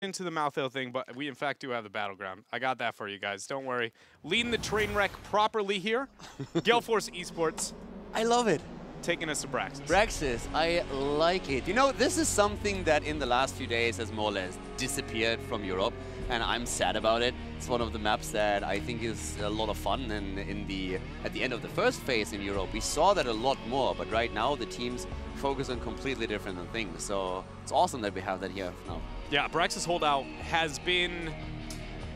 into the Malthael thing, but we in fact do have the battleground. I got that for you guys. Don't worry. Leading the train wreck properly here. Gale Force eSports. I love it. Taking us to Braxis. Braxis, I like it. You know, this is something that in the last few days has more or less disappeared from Europe, and I'm sad about it. It's one of the maps that I think is a lot of fun, and at the end of the first phase in Europe, we saw that a lot more, but right now the teams focus on completely different things, so it's awesome that we have that here now. Yeah, Braxis holdout has been...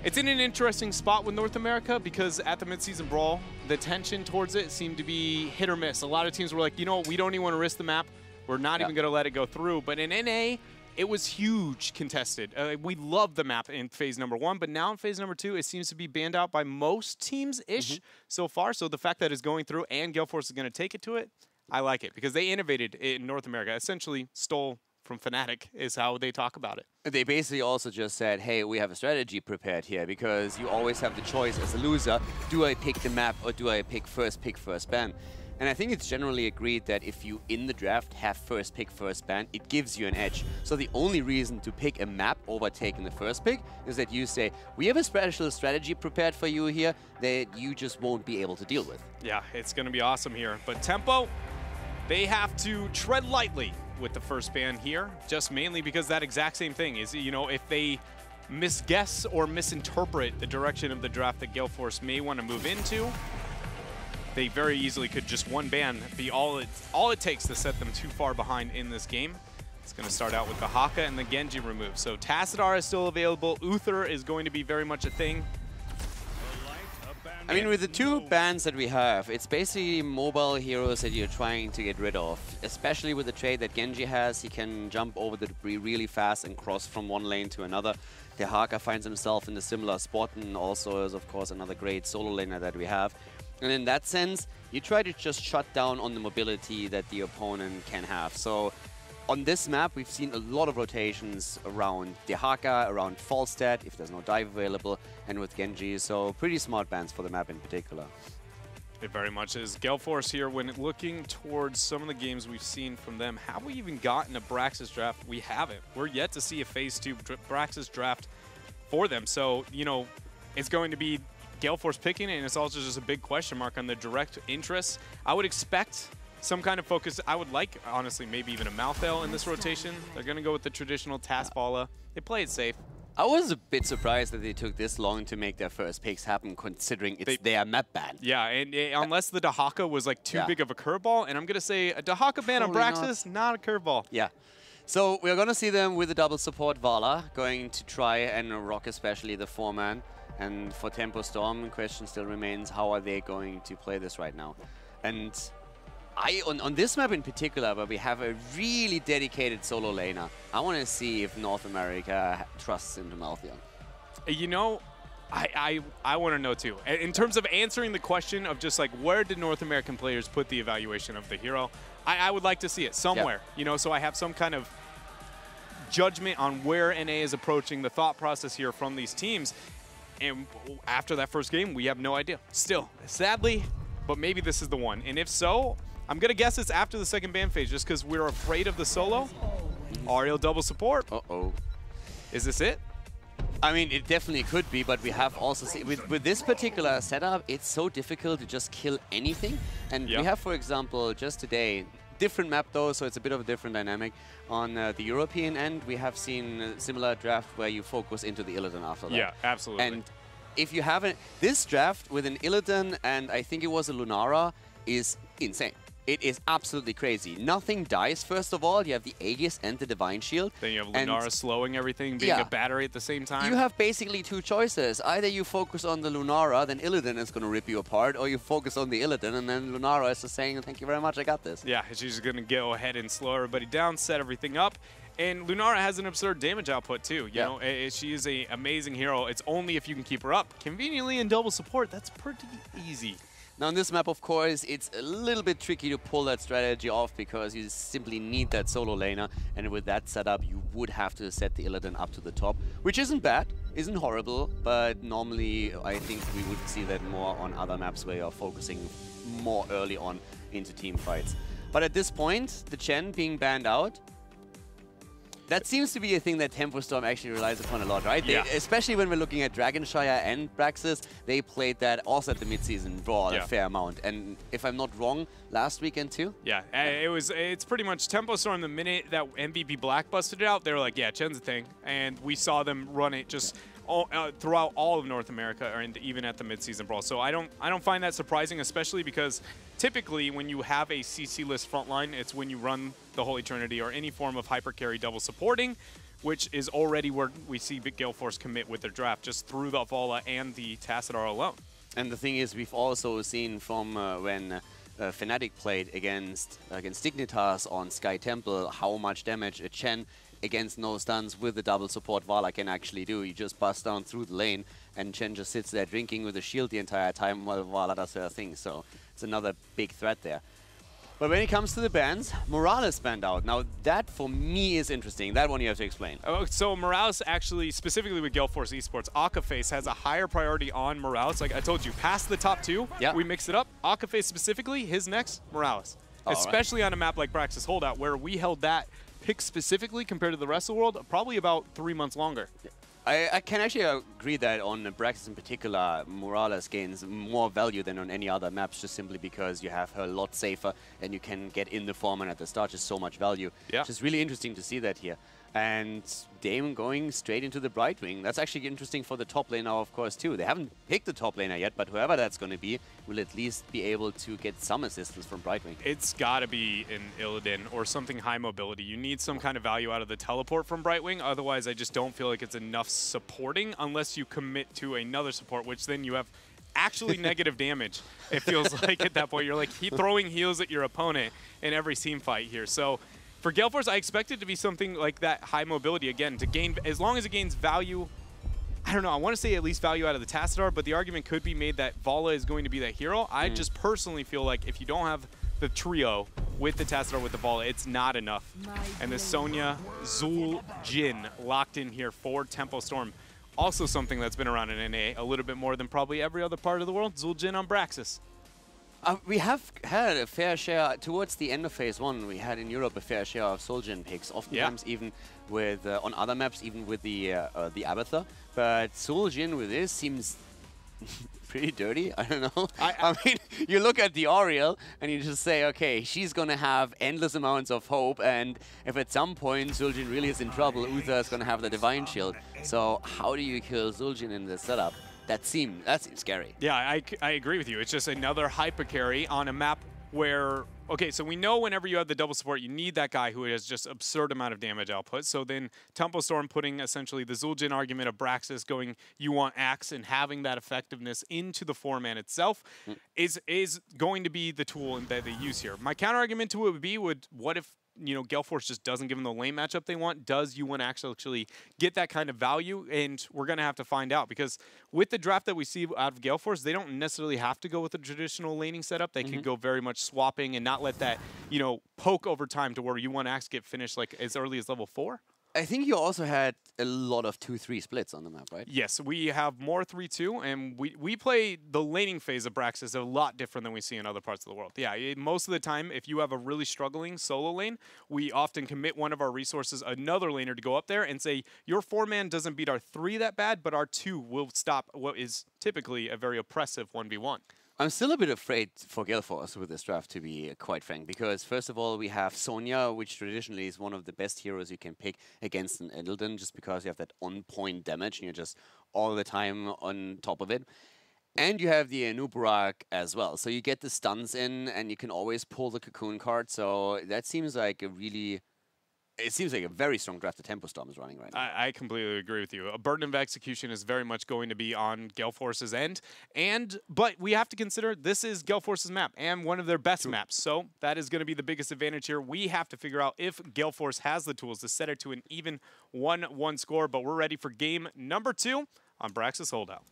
It's in an interesting spot with North America because at the midseason brawl, the tension towards it seemed to be hit or miss. A lot of teams were like, you know, we don't even want to risk the map. We're not even going to let it go through. But in NA, it was huge contested. We loved the map in phase number 1, but now in phase number 2, it seems to be banned out by most teams-ish so far. So the fact that it's going through and Gale Force is going to take it to it, I like it because they innovated in North America, essentially stole from Fnatic is how they talk about it. They basically also just said, hey, we have a strategy prepared here because you always have the choice as a loser, do I pick the map or do I pick first ban? And I think it's generally agreed that if you in the draft have first pick, first ban, it gives you an edge. So the only reason to pick a map over taking the first pick is that you say, we have a special strategy prepared for you here that you just won't be able to deal with. Yeah, it's going to be awesome here. But Tempo, they have to tread lightly with the first ban here, just mainly because that exact same thing is, you know, if they misguess or misinterpret the direction of the draft that Gale Force may want to move into, they very easily could just one ban be all it takes to set them too far behind in this game. It's going to start out with the Haka and the Genji removed. So Tassadar is still available. Uther is going to be very much a thing. I mean, with the two bans that we have, it's basically mobile heroes that you're trying to get rid of. Especially with the trait that Genji has, he can jump over the debris really fast and cross from one lane to another. The Haka finds himself in a similar spot and also is, of course, another great solo laner that we have. And in that sense, you try to just shut down on the mobility that the opponent can have. So on this map, we've seen a lot of rotations around the Haka, around Falstad, if there's no dive available, and with Genji. So pretty smart bans for the map in particular. It very much is. Gale Force here, when looking towards some of the games we've seen from them, have we even gotten a Braxis draft? We haven't. We're yet to see a Phase 2 Braxis draft for them. So, you know, it's going to be Gale Force picking it, and it's also just a big question mark on the direct interests. I would expect some kind of focus. I would like, honestly, maybe even a Malthael in this rotation. They're going to go with the traditional Tasfala. They play it safe. I was a bit surprised that they took this long to make their first picks happen, considering it's their map ban. Yeah, and unless the Dahaka was like too big of a curveball, and I'm going to say a Dahaka ban on Braxis, not a curveball. Yeah. So we're going to see them with a double support Vala, going to try and rock especially the 4-man. And for Tempo Storm, the question still remains, how are they going to play this right now? And on this map in particular, where we have a really dedicated solo laner, I want to see if North America trusts into Malthael. You know, I want to know too. In terms of answering the question of just like, where did North American players put the evaluation of the hero? I would like to see it somewhere, you know, so I have some kind of judgment on where NA is approaching the thought process here from these teams. And after that first game, we have no idea. Still, sadly, but maybe this is the one. And if so, I'm going to guess it's after the second ban phase just because we're afraid of the solo. Ariel double support. Uh-oh. Is this it? I mean, it definitely could be, but we have also seen, with this particular setup, it's so difficult to just kill anything. And we have, for example, just today, different map though, so it's a bit of a different dynamic. On the European end, we have seen a similar draft where you focus into the Illidan after that. Yeah, absolutely. And if you haven't, this draft with an Illidan and I think it was a Lunara is insane. It is absolutely crazy. Nothing dies, first of all. You have the Aegis and the Divine Shield. Then you have Lunara slowing everything, being a battery at the same time. You have basically two choices. Either you focus on the Lunara, then Illidan is going to rip you apart, or you focus on the Illidan, and then Lunara is just saying, thank you very much, I got this. Yeah, she's just going to go ahead and slow everybody down, set everything up. And Lunara has an absurd damage output, too. You know, she is an amazing hero. It's only if you can keep her up. Conveniently in double support, that's pretty easy. Now on this map, of course, it's a little bit tricky to pull that strategy off because you simply need that solo laner, and with that setup, you would have to set the Illidan up to the top, which isn't bad, isn't horrible, but normally I think we would see that more on other maps where you're focusing more early on into team fights. But at this point, the Chen being banned out, That seems to be a thing that Tempo Storm actually relies upon a lot, right? Yeah. Especially when we're looking at Dragonshire and Braxis, they played that also at the mid-season Brawl a fair amount. And if I'm not wrong, last weekend too? Yeah, it's pretty much Tempo Storm. The minute that MVP Black busted it out, they were like, yeah, Chen's a thing. And we saw them run it just throughout all of North America, and even at the mid-season Brawl. So I don't find that surprising, especially because typically when you have a CC list frontline, it's when you run the Holy Trinity or any form of hyper carry double supporting, which is already where we see Gale Force commit with their draft, just through the Vala and the Tassadar alone. And the thing is, we've also seen from when Fnatic played against Dignitas on Sky Temple how much damage a Chen against no stuns with the double support Vala can actually do. You just bust down through the lane, and Chen just sits there drinking with a shield the entire time while Vala does her thing. So it's another big threat there. But when it comes to the bans, Morales banned out. Now that for me is interesting. That one you have to explain. Oh, so Morales actually, specifically with Gale Force eSports, Akaface has a higher priority on Morales. Like I told you, past the top two, we mix it up. Akaface specifically, his next, Morales. Especially on a map like Braxis Holdout, where we held that pick specifically compared to the rest of the world, probably about 3 months longer. I can actually agree that on Braxis in particular, Morales gains more value than on any other maps, just simply because you have her a lot safer and you can get in the form, and at the start just so much value. Yeah. It's just really interesting to see that here. And Dame going straight into the Brightwing. That's actually interesting for the top laner, of course, too. They haven't picked the top laner yet, but whoever that's going to be will at least be able to get some assistance from Brightwing. It's got to be an Illidan or something high mobility. You need some kind of value out of the teleport from Brightwing. Otherwise, I just don't feel like it's enough supporting unless you commit to another support, which then you have actually negative damage, it feels like at that point. You're like throwing heals at your opponent in every team fight here. So for Gale Force, I expect it to be something like that high mobility again, to gain, as long as it gains value. I don't know, I want to say at least value out of the Tassadar, but the argument could be made that Vala is going to be that hero. I just personally feel like if you don't have the trio with the Tassadar with the Vala, it's not enough. And the Sonya, Zul, Jin locked in here for Tempo Storm. Also something that's been around in NA a little bit more than probably every other part of the world. Zul, Jin on Braxis. We have had a fair share, towards the end of Phase 1, we had in Europe a fair share of Soljin picks, oftentimes even with, on other maps, even with the Abathur. But Soljin with this seems pretty dirty, I don't know. I mean, you look at the Oriel and you just say, okay, she's going to have endless amounts of hope, and if at some point Soljin really is in trouble, Uther is going to have the Divine Shield. So how do you kill Soljin in this setup? That seems scary. Yeah, I agree with you. It's just another hyper carry on a map where, okay, so we know whenever you have the double support, you need that guy who has just absurd amount of damage output. So then Tempo Storm putting essentially the Zul'jin argument of Braxis going, you want Axe, and having that effectiveness into the 4-man itself is going to be the tool that they use here. My counter argument to it would be, what if, you know, Gale Force just doesn't give them the lane matchup they want? Does you want to actually get that kind of value? And we're going to have to find out, because with the draft that we see out of Gale Force, they don't necessarily have to go with a traditional laning setup. They can go very much swapping and not let that, you know, poke over time to where you want Axe get finished like as early as level 4. I think you also had a lot of 2-3 splits on the map, right? Yes, we have more 3-2, and we play the laning phase of Braxis a lot different than we see in other parts of the world. Yeah, most of the time, if you have a really struggling solo lane, we often commit one of our resources, another laner, to go up there and say, your 4-man doesn't beat our 3 that bad, but our 2 will stop what is typically a very oppressive 1v1. I'm still a bit afraid for Gale Force with this draft, to be quite frank, because first of all, we have Sonya, which traditionally is one of the best heroes you can pick against an Edelden, just because you have that on-point damage and you're just all the time on top of it. And you have the Anubarak as well, so you get the stuns in and you can always pull the Cocoon card, so that seems like a really... It seems like a very strong draft that Tempo Storm is running right now. I completely agree with you. A burden of execution is very much going to be on Gale Force's end. But we have to consider this is Gale Force's map and one of their best maps. So that is going to be the biggest advantage here. We have to figure out if Gale Force has the tools to set it to an even 1-1 score. But we're ready for game number 2 on Braxis Holdout.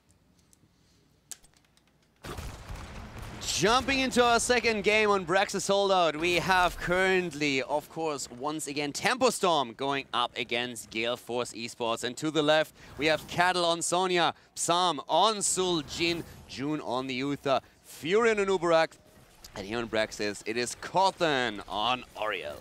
Jumping into our second game on Braxis Holdout, we have currently, of course, once again, Tempo Storm going up against Gale Force eSports. And to the left, we have Cattle on Sonya, Psalm on Zul'jin, June on the Uther, Fury on Anubarak, and here on Braxis, it is Cotton on Oriel.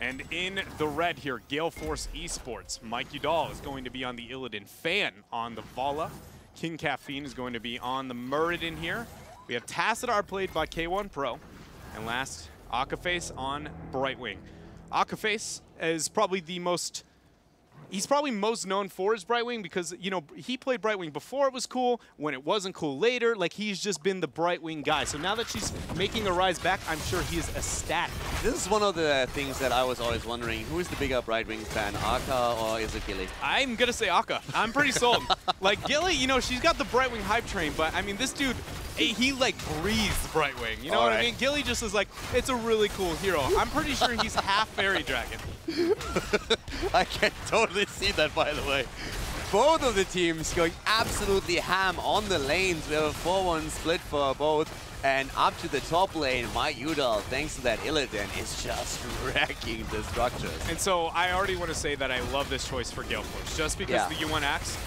And in the red here, Gale Force eSports. Mike Udall is going to be on the Illidan. Fan on the Vala. King Caffeine is going to be on the Muradin here. We have Tassadar played by K1 Pro. And last, Akaface on Brightwing. Akaface is probably the most... He's probably most known for his Brightwing because, you know, he played Brightwing before it was cool, when it wasn't cool later. Like, he's just been the Brightwing guy. So now that she's making a rise back, I'm sure he is ecstatic. This is one of the things that I was always wondering. Who is the bigger Brightwing fan, Aka or is it Gilly? I'm going to say Aka. I'm pretty sold. Like, Gilly, you know, she's got the Brightwing hype train, but, I mean, this dude... He like breathes Brightwing, you know what I mean? Gilly just is like, it's a really cool hero. I'm pretty sure he's half Fairy Dragon. I can totally see that, by the way. Both of the teams going absolutely ham on the lanes. We have a 4-1 split for both. And up to the top lane, Mike Udall, thanks to that Illidan, is just wrecking the structures. And so I already want to say that I love this choice for Gale Force, just because of the U1 axe.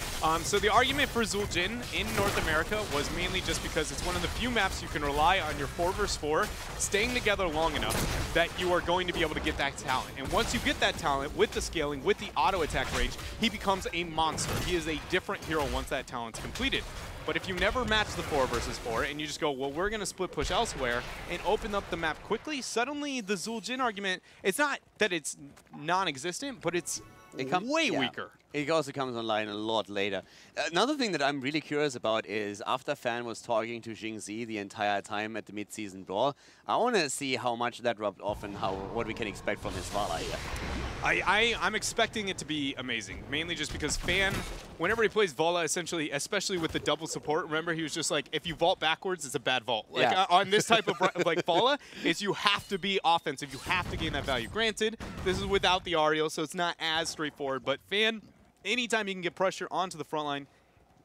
So the argument for Zul'jin in North America was mainly just because it's one of the few maps you can rely on your 4 vs 4 staying together long enough that you are going to be able to get that talent. And once you get that talent with the scaling, with the auto attack range, he becomes a monster. He is a different hero once that talent's completed. But if you never match the 4 vs 4 and you just go, well, we're going to split push elsewhere and open up the map quickly, suddenly the Zul'jin argument, it's not that it's non-existent, but it's way weaker. It also comes online a lot later. Another thing that I'm really curious about is after Fan was talking to Jingzi the entire time at the mid-season brawl, I want to see how much that rubbed off and what we can expect from his Vala here. I'm expecting it to be amazing, mainly just because Fan, whenever he plays Vala, essentially, especially with the double support, remember he was just like, if you vault backwards, it's a bad vault. Like on this type of like Vala, is you have to be offensive, you have to gain that value. Granted, this is without the Ariel, so it's not as straightforward, but Fan, anytime he can get pressure onto the front line,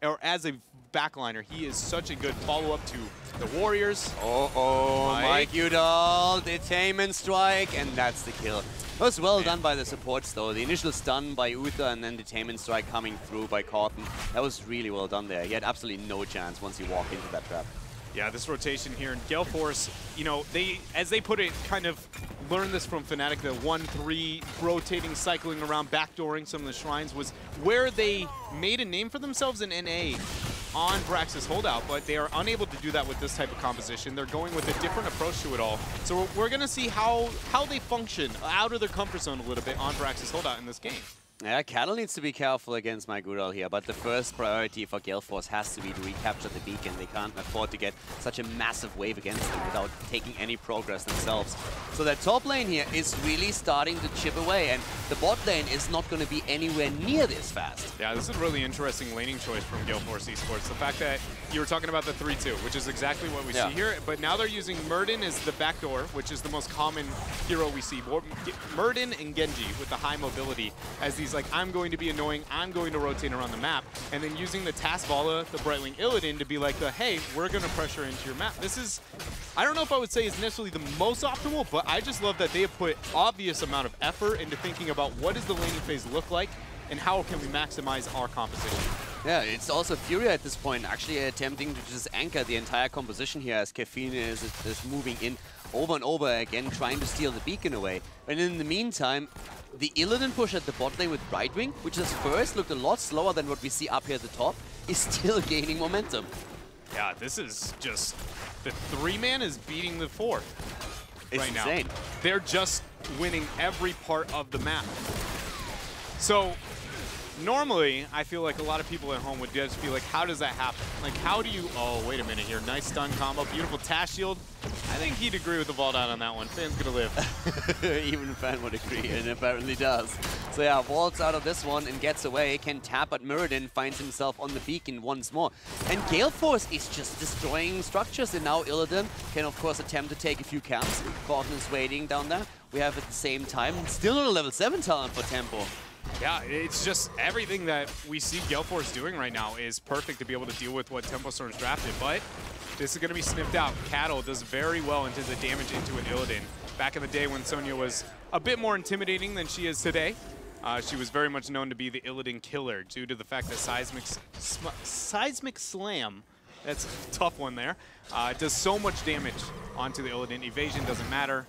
or as a backliner, he is such a good follow-up to the Warriors. Mike Udall, Detainment Strike, and that's the kill. It was well done by the supports, though. The initial stun by Uther and then Detainment Strike coming through by Cawthon. That was really well done there. He had absolutely no chance once he walked into that trap. Yeah, this rotation here in Gale Force, you know, as they put it, kind of learned this from Fnatic, the 1-3 rotating, cycling around, backdooring some of the shrines was where they made a name for themselves in NA on Brax's holdout, but they are unable to do that with this type of composition. They're going with a different approach to it all. So we're going to see how they function out of their comfort zone a little bit on Brax's holdout in this game. Yeah, Cattle needs to be careful against Mike Udall here, but the first priority for Gale Force has to be to recapture the beacon. They can't afford to get such a massive wave against them without taking any progress themselves. So that top lane here is really starting to chip away, and the bot lane is not going to be anywhere near this fast. Yeah, this is a really interesting laning choice from Gale Force eSports. The fact that you were talking about the 3-2, which is exactly what we see here, but now they're using Muradin as the backdoor, which is the most common hero we see. Muradin and Genji with the high mobility as these like, I'm going to be annoying, I'm going to rotate around the map, and then using the Task Vala, the Brightwing Illidan to be like hey, we're going to pressure into your map. This is, I don't know if I would say it's necessarily the most optimal, but I just love that they have put obvious amount of effort into thinking about what does the laning phase look like, and how can we maximize our composition. Yeah, it's also Furia at this point actually attempting to just anchor the entire composition here as Caffeine is moving in over and over again, trying to steal the beacon away. But in the meantime, the Illidan push at the bot lane with Brightwing, which at first looked a lot slower than what we see up here at the top, is still gaining momentum. Yeah, this is just, the 3-man is beating the 4 right insane. Now. They're just winning every part of the map. So normally, I feel like a lot of people at home would just be like, how does that happen? Like, how do you... Oh, wait a minute here. Nice stun combo. Beautiful Tash Shield. I think he'd agree with the Vault-Out on that one. Fan's going to live. Even Fan would agree, and apparently does. So yeah, vaults out of this one and gets away. Can tap at Muradin, finds himself on the beacon once more. And Gale Force is just destroying structures, and now Illidan can, of course, attempt to take a few camps. Cawthon is waiting down there. We have at the same time still not a level 7 talent for Tempo. Yeah, it's just everything that we see Gale Force doing right now is perfect to be able to deal with what Tempo Storm's drafted, but this is going to be sniffed out. Cattle does very well into the damage into an Illidan. Back in the day when Sonya was a bit more intimidating than she is today, she was very much known to be the Illidan killer due to the fact that Seismic Slam, that's a tough one there, does so much damage onto the Illidan. Evasion doesn't matter.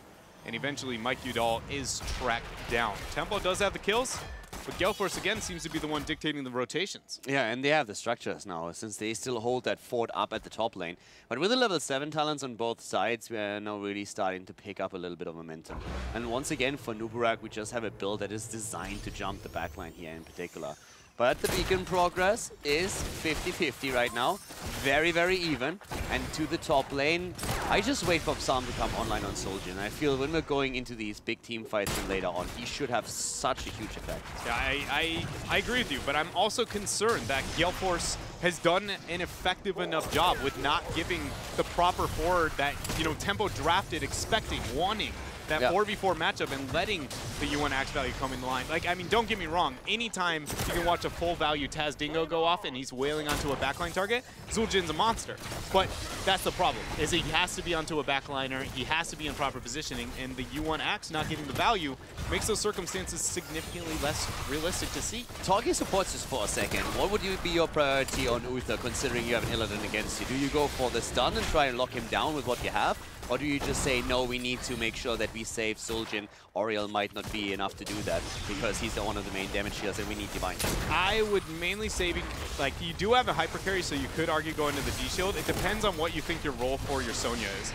and eventually Mike Udall is tracked down. Tempo does have the kills, but Gale Force again seems to be the one dictating the rotations. Yeah, and they have the structures now, since they still hold that fort up at the top lane. But with the level 7 talents on both sides, we are now really starting to pick up a little bit of momentum. And once again, for Nuburak, we just have a build that is designed to jump the backline here in particular. But the beacon progress is 50-50 right now. Very, very even. And to the top lane, I just wait for Psalm to come online on Soldier. And I feel when we're going into these big team fights and later on, he should have such a huge effect. Yeah, I agree with you, but I'm also concerned that Gale Force has done an effective enough job with not giving the proper forward that, you know, Tempo drafted, expecting, wanting that 4v4 matchup and letting the U1 axe value come in line. Like, I mean, don't get me wrong. Anytime you can watch a full value Taz Dingo go off and he's wailing onto a backline target, Zul'jin's a monster. But that's the problem, is he has to be onto a backliner, he has to be in proper positioning, and the U1 axe not getting the value makes those circumstances significantly less realistic to see. Talking supports just for a second, what would be your priority on Uther, considering you have an Illidan against you? Do you go for the stun and try and lock him down with what you have? Or do you just say, no, we need to make sure that we save Zul'jin? Oriel might not be enough to do that because he's one of the main damage dealers and we need Divine Shield. I would mainly say, like, you do have a hyper carry, so you could argue go into the D-Shield. It depends on what you think your role for your Sonya is.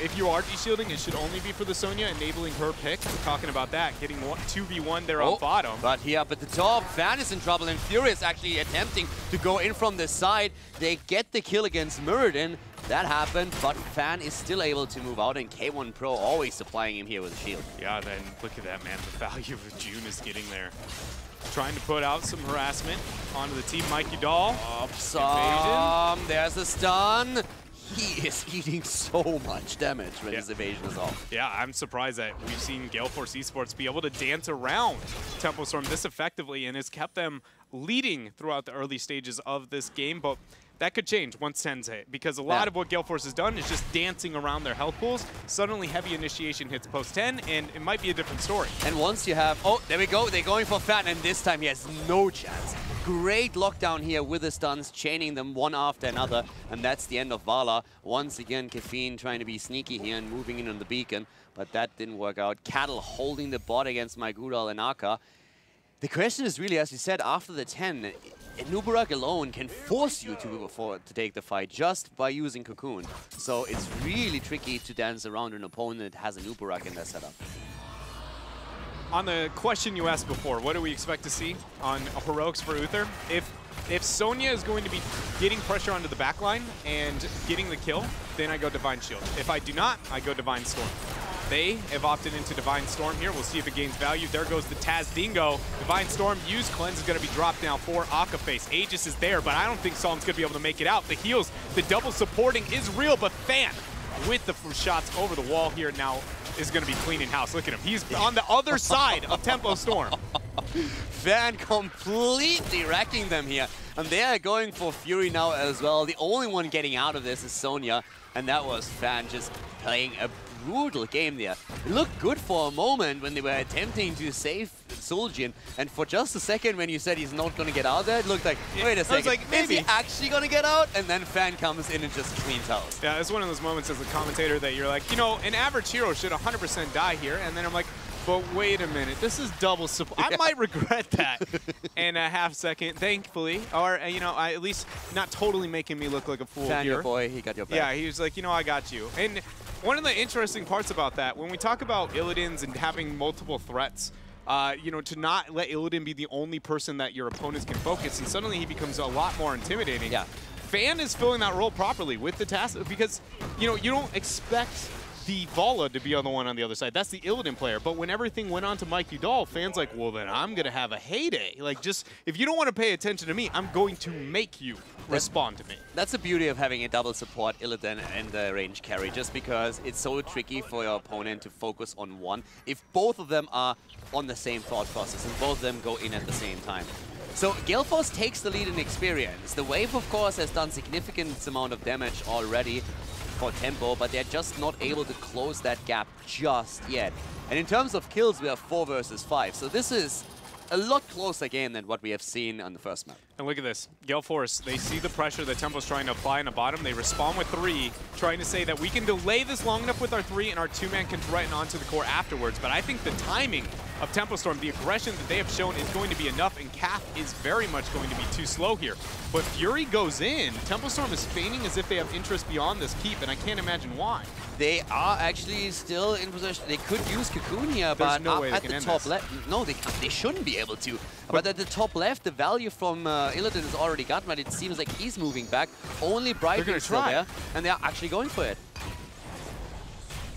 If you are D-Shielding, it should only be for the Sonya, enabling her pick. We're talking about that, getting 2v1 there on bottom. But here up at the top, Fan is in trouble, and Furious actually attempting to go in from the side. They get the kill against Muradin. That happened, but Fan is still able to move out, and K1 Pro always supplying him here with a shield. Yeah, then look at that, man. The value of June is getting there. Trying to put out some harassment onto the team. Mike Udall. There's the stun. He is eating so much damage when his evasion is off. Yeah, I'm surprised that we've seen Gale Force eSports be able to dance around Tempo Storm this effectively and has kept them leading throughout the early stages of this game. But that could change once 10's hit, because a lot of what Gale Force has done is just dancing around their health pools. Suddenly, heavy initiation hits post 10, and it might be a different story. And once you have, oh, there we go, they're going for Fan, and this time he has no chance. Great lockdown here with the stuns, chaining them one after another, and that's the end of Vala. Once again, Caffeine trying to be sneaky here and moving in on the beacon, but that didn't work out. Cattle holding the bot against Maigudal and Aka. The question is really, as you said, after the 10, Nuburak alone can force you to take the fight just by using Cocoon. So it's really tricky to dance around an opponent that has a Nuburak in their setup. On the question you asked before, what do we expect to see on heroics for Uther? If Sonya is going to be getting pressure onto the backline and getting the kill, then I go Divine Shield. If I do not, I go Divine Storm. They have opted into Divine Storm here. We'll see if it gains value. There goes the Taz Dingo. Divine Storm used cleanse is going to be dropped now for Akaface. Aegis is there, but I don't think Psalm's going to be able to make it out. The heals, the double supporting is real, but Fan with the shots over the wall here now is going to be cleaning house. Look at him. He's on the other side of Tempo Storm. Fan completely wrecking them here. And they are going for Fury now as well. The only one getting out of this is Sonya. And that was Fan just playing a brutal game there. It looked good for a moment when they were attempting to save Zul'jin, and for just a second when you said he's not going to get out there, it looked like, wait a second, like, is he actually going to get out? And then Fan comes in and just cleans house. Yeah, it's one of those moments as a commentator that you're like, you know, an average hero should 100% die here, and then I'm like, but wait a minute, this is double support. I might regret that in a half second, thankfully. Or, you know, at least not totally making me look like a fool Fan, here. your boy, he got your back. Yeah, he was like, you know, I got you. And one of the interesting parts about that, when we talk about Illidan's and having multiple threats, you know, to not let Illidan be the only person that your opponents can focus, and suddenly he becomes a lot more intimidating. Yeah. Fan is filling that role properly with the task, because, you know, you don't expect the Vala to be on the one on the other side. That's the Illidan player. But when everything went on to Mike Udall, Fan's like, well, then I'm going to have a heyday. Like, just, if you don't want to pay attention to me, I'm going to make you respond to me. That's the beauty of having a double support Illidan and the range carry, just because it's so tricky for your opponent to focus on one if both of them are on the same thought process and both of them go in at the same time. So Gale Force takes the lead in experience. The wave, of course, has done significant amount of damage already for Tempo, but they're just not able to close that gap just yet. And in terms of kills, we have 4 versus 5. So this is a lot closer game than what we have seen on the first map. And look at this. Gale Force, they see the pressure that Tempo's trying to apply in the bottom. They respond with 3, trying to say that we can delay this long enough with our 3 and our 2-man can threaten onto the core afterwards. But I think the timing of Tempo Storm, the aggression that they have shown is going to be enough, and Cap is very much going to be too slow here. But Fury goes in. Tempo Storm is feigning as if they have interest beyond this keep, and I can't imagine why. They are actually still in position. They could use Cocoon here, but no way at the top left, no, they can't. They shouldn't be able to. But at the top left, the value from Illidan is already got, but it seems like he's moving back. Only Brightwing's still there, and they're actually going for it.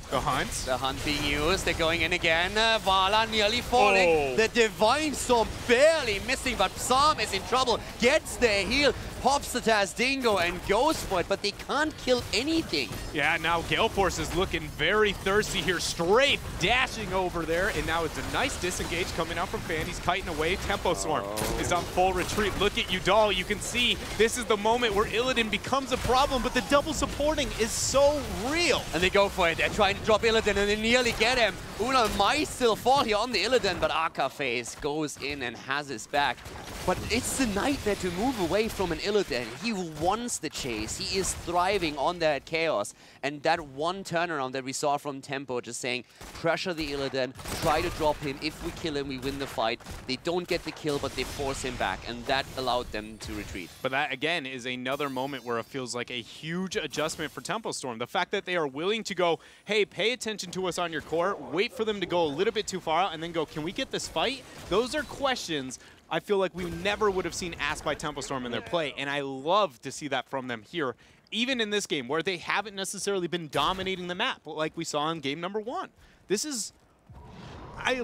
The hunt. The hunt being used. They're going in again. Vala nearly falling. Oh. The Divine Storm barely missing, but Psalm is in trouble. Gets the heal, pops the Dingo and goes for it, but they can't kill anything. Yeah, now Gale Force is looking very thirsty here, straight dashing over there, and now it's a nice disengage coming out from Fan. He's kiting away. Tempo Storm is on full retreat. Look at you, Doll. You can see this is the moment where Illidan becomes a problem, but the double supporting is so real. And they go for it. They're trying to drop Illidan, and they nearly get him. Una might still fall here on the Illidan, but Arcaface goes in and has his back. But it's the nightmare to move away from an Illidan. He wants the chase. He is thriving on that chaos. And that one turnaround that we saw from Tempo, just saying, pressure the Illidan, try to drop him. If we kill him, we win the fight. They don't get the kill, but they force him back. And that allowed them to retreat. But that, again, is another moment where it feels like a huge adjustment for Tempo Storm. The fact that they are willing to go, hey, pay attention to us on your core, wait for them to go a little bit too far out, and then go, can we get this fight? Those are questions I feel like we never would have seen asked by Tempo Storm in their play, and I love to see that from them here, even in this game where they haven't necessarily been dominating the map like we saw in game number 1. This is,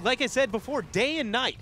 like I said before, day and night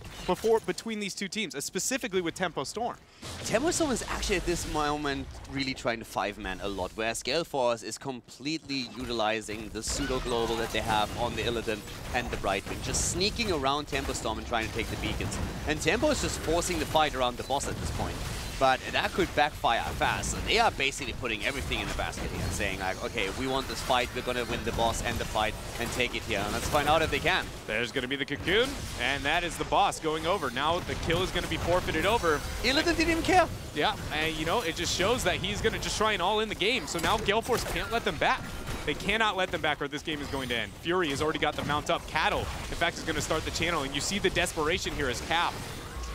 between these two teams, specifically with Tempo Storm. Tempo Storm is actually at this moment really trying to 5-man a lot, whereas Gale Force is completely utilizing the pseudo-global that they have on the Illidan and the Brightwing, just sneaking around Tempo Storm and trying to take the beacons. And Tempo is just forcing the fight around the boss at this point. But that could backfire fast. So they are basically putting everything in the basket here, saying like, okay, we want this fight, we're gonna win the boss and the fight and take it here. And let's find out if they can. There's gonna be the Cocoon, and that is the boss going over. Now the kill is gonna be forfeited over. Illidan didn't even care. Yeah, and you know, it just shows that he's gonna just try and all in the game. So now Gale Force can't let them back. They cannot let them back or this game is going to end. Fury has already got the mount up. Cattle, in fact, is gonna start the channel, and you see the desperation here as Cap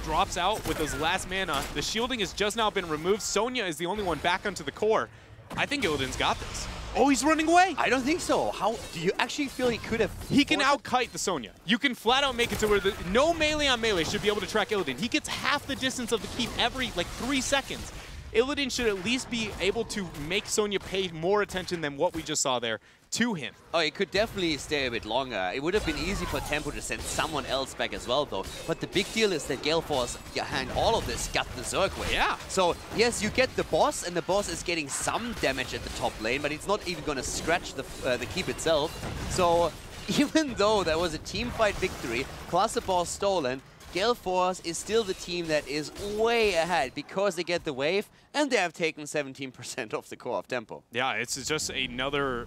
drops out with his last mana. The shielding has just now been removed. Sonya is the only one back onto the core. I think Illidan's got this. Oh, he's running away. I don't think so. How do you actually feel he could have? He can out-kite the Sonya. You can flat out make it to where no melee on melee should be able to track Illidan. He gets half the distance of the keep every like 3 seconds. Illidan should at least be able to make Sonya pay more attention than what we just saw there to him. Oh, it could definitely stay a bit longer. It would have been easy for Tempo to send someone else back as well, though. But the big deal is that Gale Force, behind all of this, got the Zerg wave. Yeah. So, yes, you get the boss, and the boss is getting some damage at the top lane, but it's not even going to scratch the keep itself. So, even though there was a team fight victory, plus the boss stolen, Gale Force is still the team that is way ahead because they get the wave and they have taken 17% off the core of Tempo. Yeah, it's just another...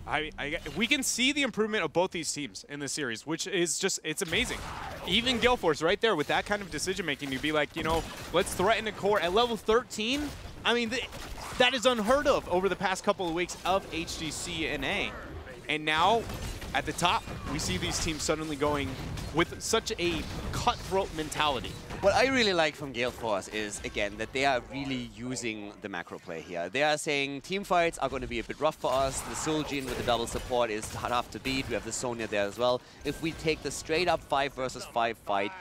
we can see the improvement of both these teams in this series, which is just, it's amazing. Even Gale Force right there with that kind of decision-making, you'd be like, you know, let's threaten a core at level 13. I mean, that is unheard of over the past couple of weeks of HGC and A. And now, at the top, we see these teams suddenly going with such a cutthroat mentality. What I really like from Gale Force is, again, that they are really using the macro play here. They are saying team fights are going to be a bit rough for us. The Zul'jin with the double support is tough to beat. We have the Sonya there as well. If we take the straight-up 5 versus 5 fight,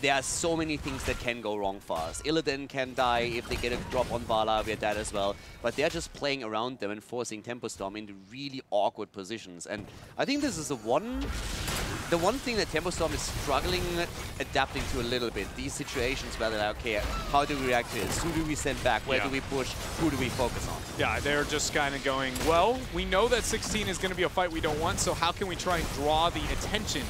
there are so many things that can go wrong for us. Illidan can die if they get a drop on Vala, we're dead as well. But they're just playing around them and forcing Tempo Storm into really awkward positions. And I think this is the one thing that Tempo Storm is struggling adapting to a little bit. These situations where they're like, okay, how do we react to this? Who do we send back? Where do we push? Who do we focus on? Yeah, they're just kind of going, well, we know that 16 is going to be a fight we don't want, so how can we try and draw the attention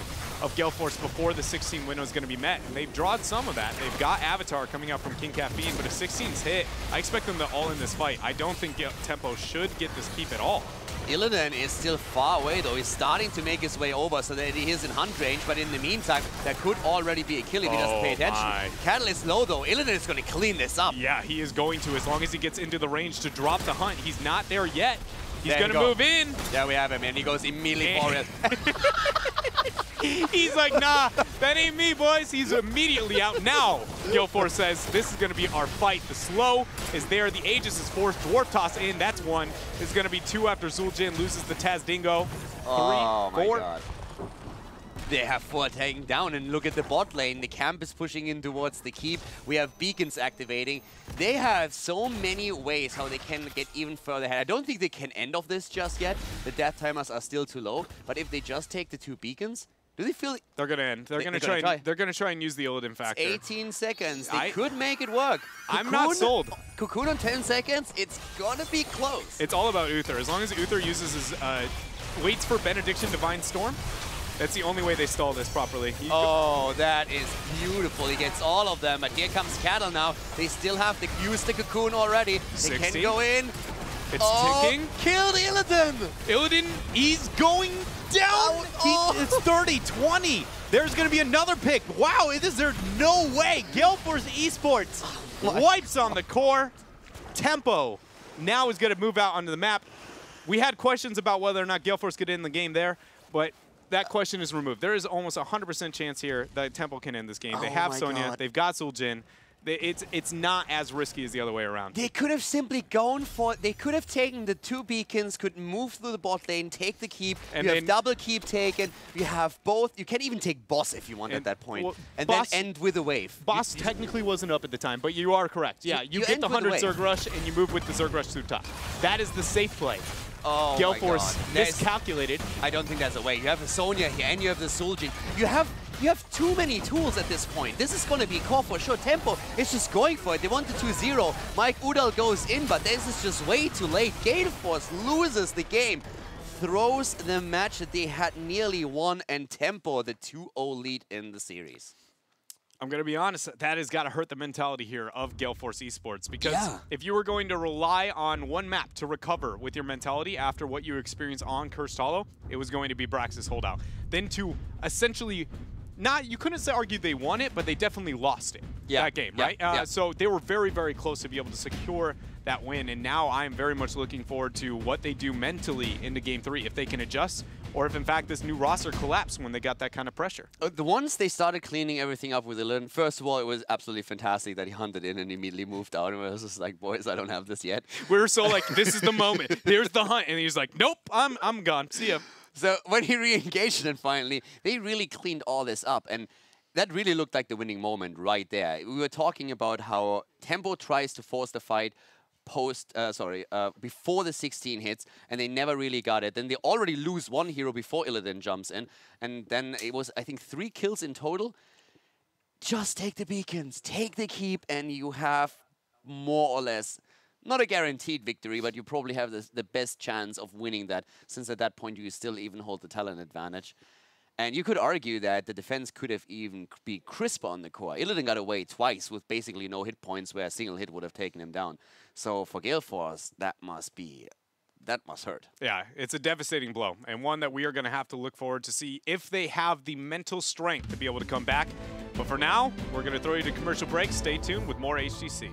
of Gale Force before the 16 window is going to be met? And they've drawn some of that. They've got Avatar coming out from King Caffeine, but if 16's hit, I expect them to all in this fight. I don't think Tempo should get this keep at all. Illidan is still far away, though. He's starting to make his way over so that he is in hunt range, but in the meantime, that could already be a kill if he doesn't pay attention. Cattle is low, though. Illidan is going to clean this up. Yeah, he is going to, as long as he gets into the range to drop the hunt. He's not there yet. He's going to move in. There we have him, and he goes immediately for it. He's like, nah, that ain't me, boys. He's immediately out. Now, Gale Force says, this is going to be our fight. The slow is there. The Aegis is forced. Dwarf toss in. That's one. This is going to be two after Zul'jin loses the Taz Dingo. Three, four. My God. They have 4 taken down, and look at the bot lane. The camp is pushing in towards the keep. We have beacons activating. They have so many ways how they can get even further ahead. I don't think they can end off this just yet. The death timers are still too low, but if they just take the 2 beacons, do they feel they're gonna end? They're gonna try. They're gonna try and use the Illidan factor. It's 18 seconds. They could make it work. I'm not sold. Cocoon on 10 seconds. It's gonna be close. It's all about Uther. As long as Uther uses his waits for Benediction Divine Storm. That's the only way they stall this properly. Oh, that is beautiful. He gets all of them, but here comes Cattle now. They still have to use the Cocoon already. 60. They can go in. It's ticking. Killed Illidan. Illidan, he's going down. It's 30-20. There's going to be another pick. Wow, there's no way. Gale Force eSports wipes on the core. Tempo now is going to move out onto the map. We had questions about whether or not Gale Force could end the game there, but that question is removed. There is almost a 100% chance here that Tempo can end this game. They have Sonya. They've got Zul'jin. It's not as risky as the other way around. They could have simply gone for it. They could have taken the 2 beacons, could move through the bot lane, take the keep. And you have double keep taken. You have both. You can even take boss if you want at that point. Well, and boss, then end with a wave. Boss technically wasn't up at the time, but you are correct. Yeah, you get the 100 Zerg Rush and you move with the Zerg Rush through top. That is the safe play. Oh, Gale Force miscalculated. I don't think that's a way. You have a Sonya here and you have the Zul'jin. You have too many tools at this point. This is going to be core for sure. Tempo is just going for it. They want the 2-0. Mike Udall goes in, but this is just way too late. Gale Force loses the game, throws the match that they had nearly won, and Tempo the 2-0 lead in the series. I'm going to be honest, that has got to hurt the mentality here of Gale Force eSports, because if you were going to rely on one map to recover with your mentality after what you experienced on Cursed Hollow, it was going to be Brax's holdout. Then to essentially, you couldn't argue they won it, but they definitely lost it, that game, right? So they were very, very close to be able to secure that win, and now I'm very much looking forward to what they do mentally into Game 3, if they can adjust, or if in fact this new roster collapsed when they got that kind of pressure. The ones they started cleaning everything up with Illidan, first of all, it was absolutely fantastic that he hunted in and immediately moved out, and I was just like, boys, I don't have this yet. We were so like, this is the moment, here's the hunt, and he's like, nope, I'm gone, see ya. So when he re-engaged then finally, they really cleaned all this up, and that really looked like the winning moment right there. We were talking about how Tempo tries to force the fight before the 16 hits, and they never really got it. Then they already lose 1 hero before Illidan jumps in, and then it was, I think, 3 kills in total. Just take the beacons, take the keep, and you have more or less, not a guaranteed victory, but you probably have the best chance of winning that, since at that point you still even hold the talent advantage. And you could argue that the defense could have even be crisper on the core. Illidan got away twice with basically no hit points, where a single hit would have taken him down. So for Gale Force, that must hurt. Yeah, it's a devastating blow, and one that we are going to have to look forward to see if they have the mental strength to be able to come back. But for now, we're going to throw you to commercial break. Stay tuned with more HGC.